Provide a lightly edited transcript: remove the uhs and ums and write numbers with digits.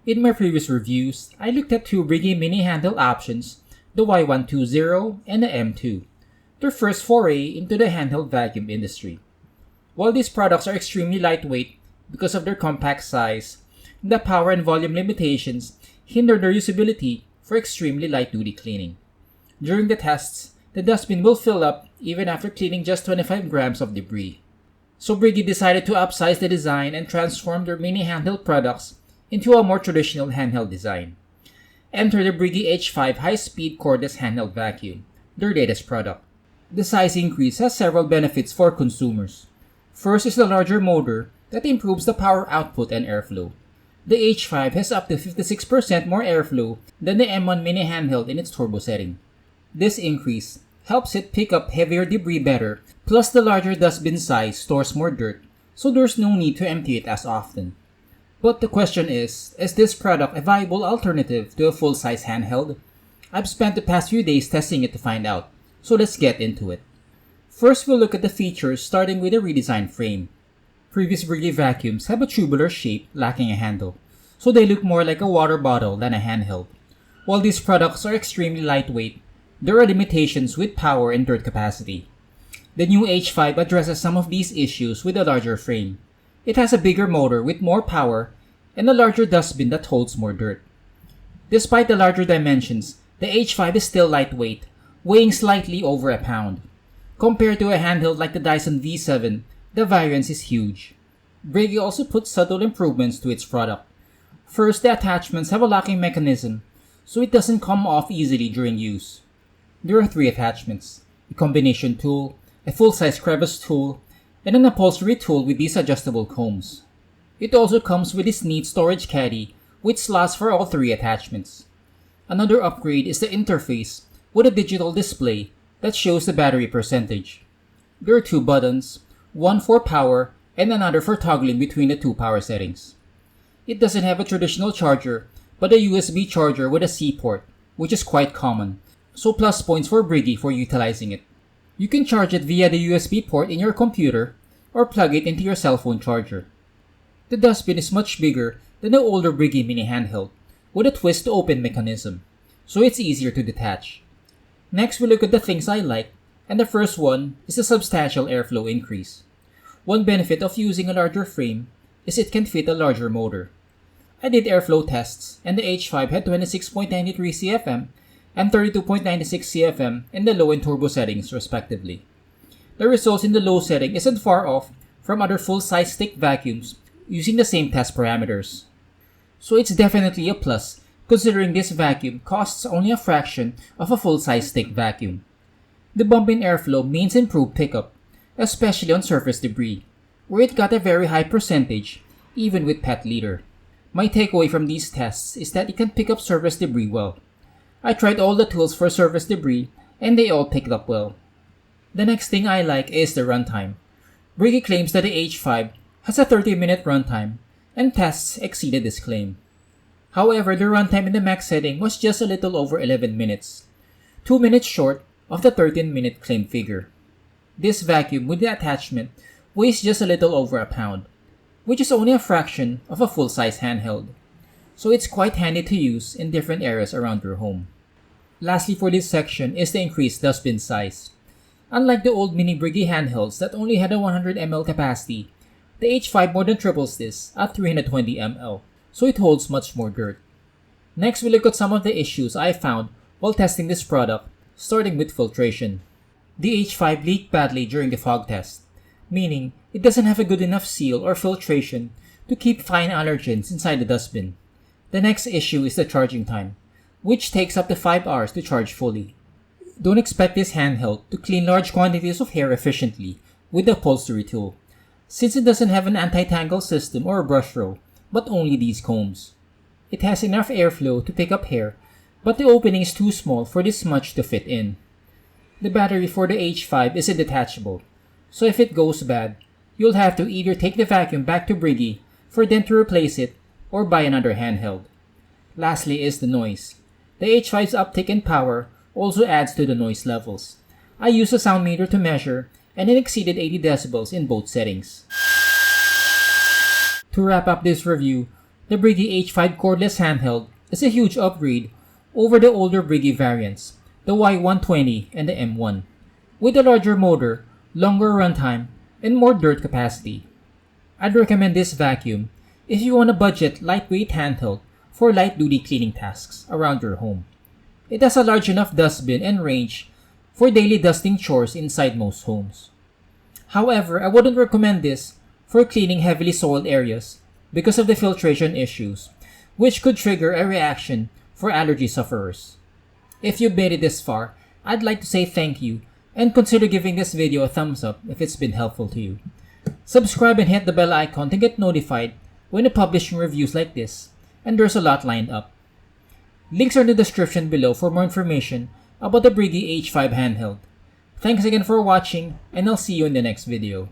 In my previous reviews, I looked at two Brigii mini handheld options, the Y120 and the M2, their first foray into the handheld vacuum industry. While these products are extremely lightweight because of their compact size, the power and volume limitations hinder their usability for extremely light-duty cleaning. During the tests, the dustbin will fill up even after cleaning just 25 grams of debris. So Brigii decided to upsize the design and transform their mini handheld products into a more traditional handheld design. Enter the Brigii H5 High-Speed Cordless Handheld Vacuum, their latest product. The size increase has several benefits for consumers. First is the larger motor that improves the power output and airflow. The H5 has up to 56% more airflow than the M1 mini handheld in its turbo setting. This increase helps it pick up heavier debris better, plus the larger dustbin size stores more dirt, so there's no need to empty it as often. But the question is this product a viable alternative to a full-size handheld? I've spent the past few days testing it to find out, so let's get into it. First, we'll look at the features starting with a redesigned frame. Previous Brigii vacuums have a tubular shape lacking a handle, so they look more like a water bottle than a handheld. While these products are extremely lightweight, there are limitations with power and dirt capacity. The new H5 addresses some of these issues with a larger frame. It has a bigger motor with more power and a larger dustbin that holds more dirt. Despite the larger dimensions, the H5 is still lightweight, weighing slightly over a pound. Compared to a handheld like the Dyson V7, the variance is huge. Brigii also put subtle improvements to its product. First, the attachments have a locking mechanism, so it doesn't come off easily during use. There are 3 attachments: a combination tool, a full-size crevice tool, and an upholstery tool with these adjustable combs. It also comes with this neat storage caddy with slots for all 3 attachments. Another upgrade is the interface with a digital display that shows the battery percentage. There are 2 buttons, one for power and another for toggling between the 2 power settings. It doesn't have a traditional charger, but a USB charger with a C port, which is quite common, so plus points for Brigii for utilizing it. You can charge it via the USB port in your computer or plug it into your cell phone charger. The dustbin is much bigger than the older Brigii mini handheld, with a twist-to-open mechanism, so it's easier to detach. Next, we look at the things I like, and the first one is the substantial airflow increase. One benefit of using a larger frame is it can fit a larger motor. I did airflow tests, and the H5 had 26.93 CFM and 32.96 CFM in the low and turbo settings respectively. The results in the low setting isn't far off from other full-size stick vacuums using the same test parameters. So it's definitely a plus considering this vacuum costs only a fraction of a full-size stick vacuum. The bump in airflow means improved pickup, especially on surface debris, where it got a very high percentage even with pet litter. My takeaway from these tests is that it can pick up surface debris well. I tried all the tools for surface debris and they all picked up well. The next thing I like is the runtime. Brigii claims that the H5 has a 30-minute runtime, and tests exceeded this claim. However, the runtime in the max setting was just a little over 11 minutes, 2 minutes short of the 13-minute claim figure. This vacuum with the attachment weighs just a little over a pound, which is only a fraction of a full-size handheld, so it's quite handy to use in different areas around your home. Lastly for this section is the increased dustbin size. Unlike the old mini Brigii handhelds that only had a 100 ml capacity, the H5 more than triples this at 320 ml, so it holds much more dirt. Next, we look at some of the issues I found while testing this product, starting with filtration. The H5 leaked badly during the fog test, meaning it doesn't have a good enough seal or filtration to keep fine allergens inside the dustbin. The next issue is the charging time, which takes up to 5 hours to charge fully. Don't expect this handheld to clean large quantities of hair efficiently with the upholstery tool, since it doesn't have an anti-tangle system or a brush row, but only these combs. It has enough airflow to pick up hair, but the opening is too small for this much to fit in. The battery for the H5 isn't detachable, so if it goes bad, you'll have to either take the vacuum back to Brigii for them to replace it or buy another handheld. Lastly is the noise. The H5's uptick in power also adds to the noise levels. I used a sound meter to measure and it exceeded 80 decibels in both settings. To wrap up this review, the Brigii H5 cordless handheld is a huge upgrade over the older Brigii variants, the Y120 and the M1, with a larger motor, longer runtime, and more dirt capacity. I'd recommend this vacuum if you want a budget lightweight handheld for light-duty cleaning tasks around your home. It has a large enough dustbin and range for daily dusting chores inside most homes. However, I wouldn't recommend this for cleaning heavily soiled areas because of the filtration issues, which could trigger a reaction for allergy sufferers. If you've made it this far, I'd like to say thank you and consider giving this video a thumbs up if it's been helpful to you. Subscribe and hit the bell icon to get notified when I publish reviews like this, and there's a lot lined up. Links are in the description below for more information about the Brigii H5 handheld. Thanks again for watching, and I'll see you in the next video.